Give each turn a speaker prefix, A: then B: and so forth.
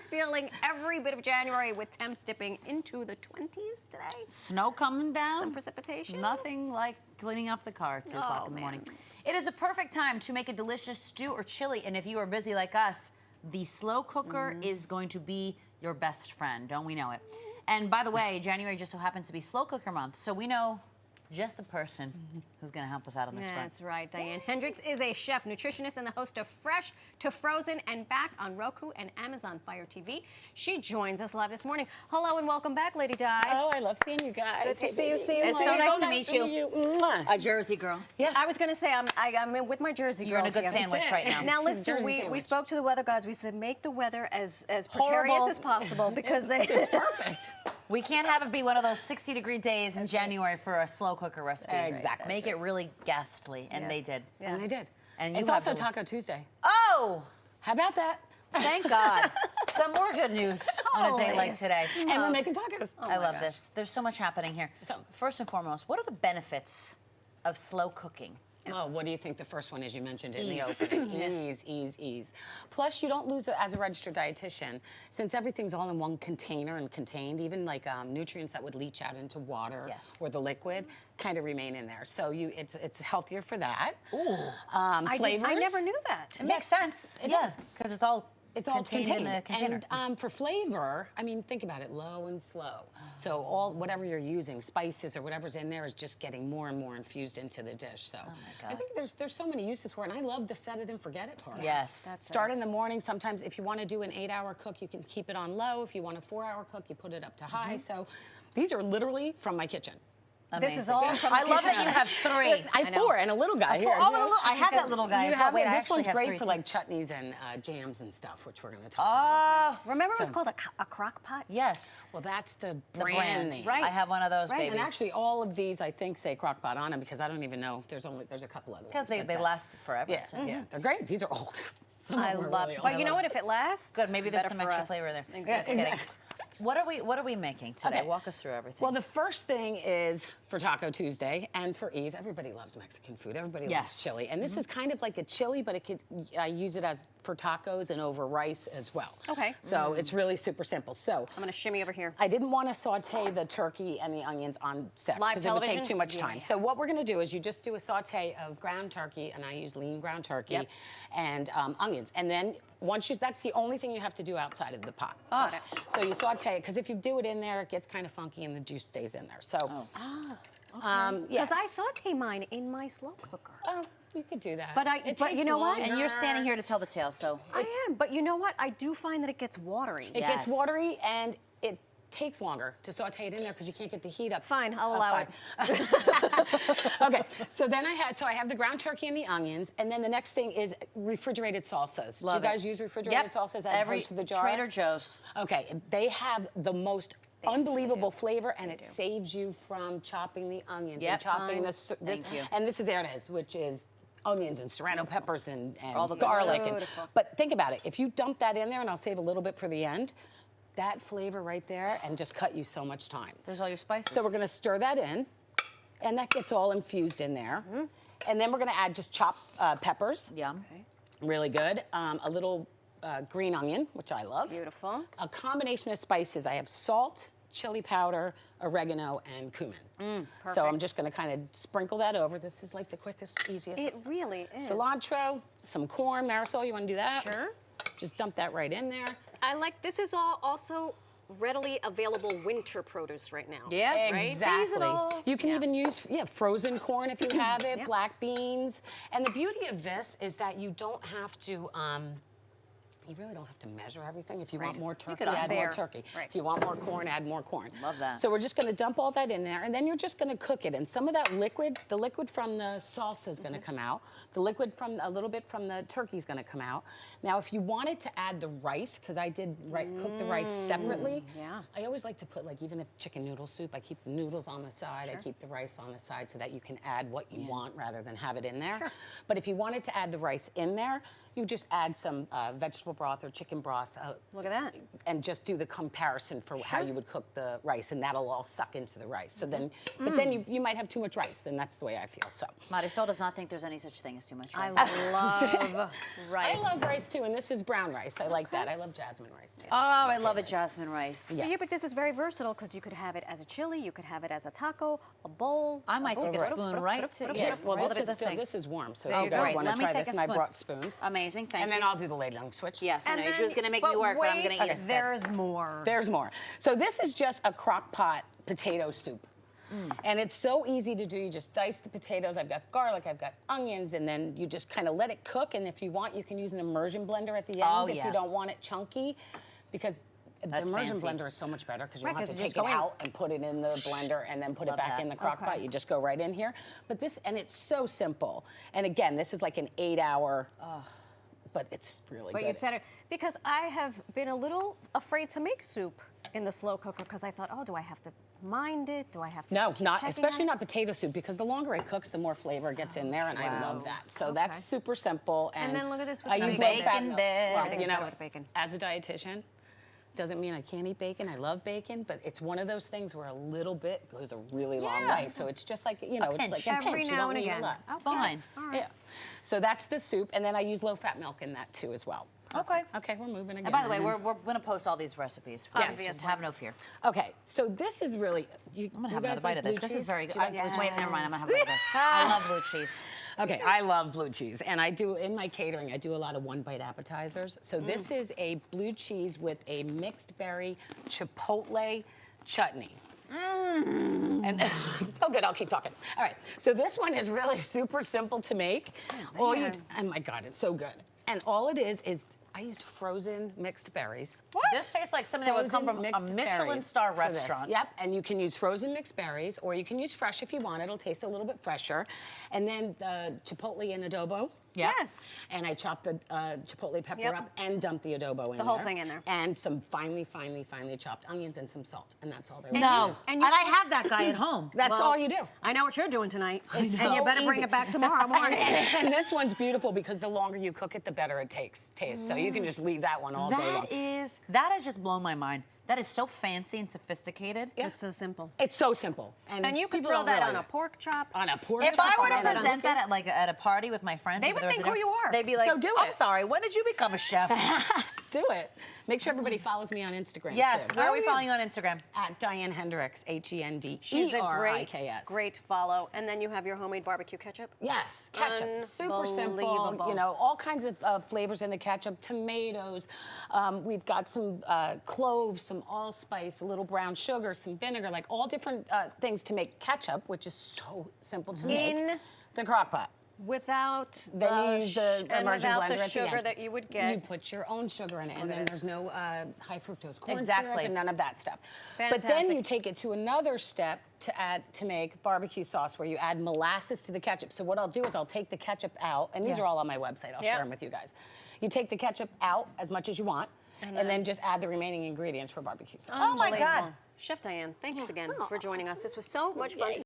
A: feeling every bit of January with temps dipping into the 20s today.
B: Snow coming down.
A: Some precipitation.
B: Nothing like cleaning off the car at 2 o'clock in the morning. It is a perfect time to make a delicious stew or chili, and if you are busy like us, the slow cooker is going to be your best friend. Don't we know it? And by the way, January just so happens to be slow cooker month, so we know just the person who's going to help us out on this front.
A: That's right. Diane Henderiks is a chef, nutritionist, and the host of Fresh to Frozen and back on Roku and Amazon Fire TV. She joins us live this morning. Hello and welcome back, Lady Di.
C: Oh, I love seeing you guys.
A: Good to see you.
B: It's so nice to meet you. A Jersey girl.
A: Yes. I was going to say, I'm in with my Jersey girls.
B: You're in a good sandwich right now.
A: Now listen, we spoke to the weather gods. We said make the weather as precarious as possible because
C: it's perfect.
B: We can't have it be one of those 60-degree days in January for a slow cooker recipe.
C: Exactly.
B: Make it really ghastly, and they did.
C: Yeah. And they did.
B: And
C: it's also Taco Tuesday.
B: Oh!
C: How about that?
B: Thank God. Some more good news on a day like today.
C: And we're making tacos.
B: I love this. There's so much happening here. So, first and foremost, what are the benefits of slow cooking?
C: Oh, what do you think the first one is? You mentioned it in the opening. Ease. Plus, you don't lose it as a registered dietitian, since everything's all in one container and contained, even like nutrients that would leach out into water or the liquid kind of remain in there. So it's healthier for that.
B: Ooh.
C: Flavors.
A: I never knew that.
B: It makes sense. It does. Because it's all contained in the container.
C: And for flavor, I mean, think about it, low and slow. So whatever you're using, spices or whatever's in there is just getting more and more infused into the dish. So I think there's so many uses for it. And I love the set it and forget it part.
B: Yes.
C: Start in the morning. Sometimes if you want to do an 8-hour cook, you can keep it on low. If you want a 4-hour cook, you put it up to high. So these are literally from my kitchen.
B: Amazing.
A: This is all from
B: I love that you have 3.
C: I have 4 and a little guy here.
B: Oh, I have that little guy as well. Wait,
C: this one's great
B: 3
C: for like chutneys and jams and stuff, which we're going to talk about.
A: Remember it was called a crock pot?
B: Yes.
C: Well, that's the brand name.
A: Right.
B: I have one of those babies.
C: And actually, all of these, I think, say crock pot on them because I don't even know. There's a couple other ones.
B: Because they last forever.
C: Yeah, yeah, they're great. These are old.
A: I love it. But you know what? If it lasts,
B: good. Maybe there's some extra
A: us.
B: flavor there.
A: Exactly.
B: What are we making today?
C: Okay.
B: Walk us through everything.
C: Well, the first thing is for Taco Tuesday and for ease. Everybody loves Mexican food. Everybody loves chili, and this is kind of like a chili, but I use it as for tacos and over rice as well.
A: Okay.
C: So it's really super simple. So
A: I'm gonna shimmy over here.
C: I didn't want to saute the turkey and the onions on set because it would take too much time. So what we're gonna do is you just do a saute of ground turkey, and I use lean ground turkey and onions, and then that's the only thing you have to do outside of the pot. So you saute it, because if you do it in there, it gets kind of funky and the juice stays in there. So,
A: Because I saute mine in my slow cooker.
C: Oh, you could do that.
A: But you know what?
B: And you're standing here to tell the tale, so.
A: I am, but you know what? I do find that it gets watery.
C: It gets watery, and it takes longer to saute it in there because you can't get the heat up.
A: Fine, I'll allow it.
C: Okay, so then I have the ground turkey and the onions, and then the next thing is refrigerated salsas. Do you guys use refrigerated salsas as opposed to the jar?
B: Trader Joe's.
C: Okay, they have the most unbelievable flavor, and it saves you from chopping the onions and chopping and this is Erdes, which is onions and serrano peppers and all the garlic. But think about it. If you dump that in there, and I'll save a little bit for the end, that flavor right there and just cut you so much time.
B: There's all your spices.
C: So we're going to stir that in, and that gets all infused in there. And then we're going to add just chopped peppers.
B: Yum.
C: Really good. A little green onion, which I love.
A: Beautiful.
C: A combination of spices. I have salt, chili powder, oregano, and cumin. So I'm just going to kind of sprinkle that over. This is like the quickest, easiest.
A: It really is.
C: Cilantro, some corn. Marisol, you want to do that?
A: Sure.
C: Just dump that right in there.
A: This is all also readily available winter produce right now.
B: Yeah,
A: right?
C: Exactly.
A: Seasonal.
C: You can even use frozen corn if you have it, black beans. And the beauty of this is that you don't have to you really don't have to measure everything. If you want more turkey, add more turkey. If you want more corn, add more corn.
B: Love that.
C: So we're just going to dump all that in there, and then you're just going to cook it. And some of that liquid, the liquid from the salsa is going to come out. The liquid from a little bit from the turkey is going to come out. Now, if you wanted to add the rice, because I did cook the rice separately, I always like to put, like, even if chicken noodle soup, I keep the noodles on the side, I keep the rice on the side so that you can add what you want rather than have it in there. But if you wanted to add the rice in there, you just add some vegetable broth or chicken broth.
A: Look at that.
C: And just do the comparison for how you would cook the rice, and that'll all suck into the rice. So then, but then you might have too much rice, and that's the way I feel. So
B: Marisol does not think there's any such thing as too much rice.
A: I love rice.
C: I love rice too, and this is brown rice. I like that. I love jasmine rice too.
B: Oh, I love a jasmine rice.
C: Yes.
A: Yeah, but this is very versatile because you could have it as a chili, you could have it as a taco, a bowl.
B: I might take a spoon right to
C: Yeah, well,
B: right
C: this
B: to
C: is
B: the
C: still,
B: thing.
C: this is warm, so
B: There
C: if
B: you
C: you guys
B: go.
C: want to
B: Let me
C: try
B: take
C: this,
B: a
C: and I
B: spoon.
C: brought spoons.
B: Amazing, thank
C: And
B: you.
C: then I'll do the lady long switch.
B: Yes, I
A: And
B: know. She
A: then-
B: was going to make me work, but I'm going to eat instead.
A: There's more.
C: There's more. So this is just a crock pot potato soup. And it's so easy to do. You just dice the potatoes. I've got garlic, I've got onions, and then you just kind of let it cook. And if you want, you can use an immersion blender at the end if you don't want it chunky, because the immersion blender is so much better because you don't have to take it out and put it in the blender and then put it back in the crock pot. You just go right in here. But this, and it's so simple. And again, this is like an 8-hour, but it's really good.
A: But you said it, because I have been a little afraid to make soup in the slow cooker because I thought, oh, do I have to mind it? Do I have to
C: No,
A: keep
C: not
A: checking
C: especially
A: on it?
C: not potato soup, because the longer it cooks, the more flavor gets in there, and I love that. So that's super simple.
A: And then look at this with
C: I
A: some
C: use
A: bacon.
C: low-fat milk. Well,
A: I think
C: you
A: it's
C: know,
A: good bacon.
C: as a dietitian, doesn't mean I can't eat bacon. I love bacon, but it's one of those things where a little bit goes a really long way. So it's just like, you know, it's like a
A: Every
C: pinch. You
A: now
C: don't
A: and
C: need
A: again.
C: a lot.
A: Okay.
B: Fine.
A: All right.
C: Yeah. So that's the soup, and then I use low-fat milk in that too as well.
B: Okay.
C: Okay, we're moving again.
B: And by the way, we're going to post all these recipes. For
C: Yes.
B: you. Have no fear.
C: Okay, so this is really.
B: I'm going to have another bite of this. This is very good.
C: Do you like blue
B: Wait,
C: cheese?
B: never mind. I'm going to have a bite of this. I love blue cheese.
C: Okay, I love blue cheese, and I do, in my catering, I do a lot of one-bite appetizers. So this is a blue cheese with a mixed berry chipotle chutney. And oh, good, I'll keep talking. All right, so this one is really super simple to make. Oh my God, it's so good. And all it is I used frozen mixed berries.
B: This tastes like something that would come from a
C: Mixed
B: Michelin
C: berries
B: star
C: for this.
B: restaurant.
C: Yep, and you can use frozen mixed berries, or you can use fresh if you want. It'll taste a little bit fresher. And then the chipotle and adobo.
B: Yep.
A: Yes.
C: And I chop the chipotle pepper up and dump the adobo in there.
A: The whole thing in there.
C: And some finely chopped onions and some salt. And that's all there is.
B: No.
A: And
B: And I have that guy at home.
C: That's
A: Well,
C: all you do.
A: I know what you're doing tonight. And
C: so
A: you better bring
C: easy.
A: it back tomorrow morning.
C: And this one's beautiful because the longer you cook it, the better it tastes. So you can just leave that one all day long.
B: That has just blown my mind. That is so fancy and sophisticated.
A: It's so simple.
C: It's so simple.
A: And you could
C: people
A: throw
C: don't
A: that on
C: realize
A: a pork chop.
C: On a pork
B: If
C: chop.
B: I were to
C: on a-
B: present that at a party with my friends,
A: They
B: if
A: would
B: there was
A: think
B: a
A: who
B: dinner,
A: you are.
B: They'd be like,
C: So do
B: I'm
C: it.
B: sorry, when did you become a chef?
C: Do it. Make sure everybody follows me on Instagram.
B: Yes.
C: too.
B: Where are we following you on Instagram?
C: At Diane Henderiks, Henderiks.
A: She's a great follow. And then you have your homemade barbecue ketchup.
C: Yes, ketchup. Super simple.
A: Unbelievable.
C: You know, all kinds of flavors in the ketchup. Tomatoes. We've got some cloves, some allspice, a little brown sugar, some vinegar, like all different things to make ketchup, which is so simple to make.
A: In
C: the crock pot.
A: Without
C: Then you use the
A: and
C: immersion
A: without
C: blender
A: the
C: at the
A: sugar
C: end.
A: that you would get.
C: You put your own sugar in it, and then there's no high fructose corn
B: Exactly.
C: syrup and none of that stuff.
A: Fantastic.
C: But then you take it to another step to make barbecue sauce, where you add molasses to the ketchup. So what I'll do is I'll take the ketchup out, and these are all on my website. I'll share them with you guys. You take the ketchup out as much as you want, and then just add the remaining ingredients for barbecue sauce.
B: Oh my God.
A: Chef Diane, thanks again for joining us. This was so much fun.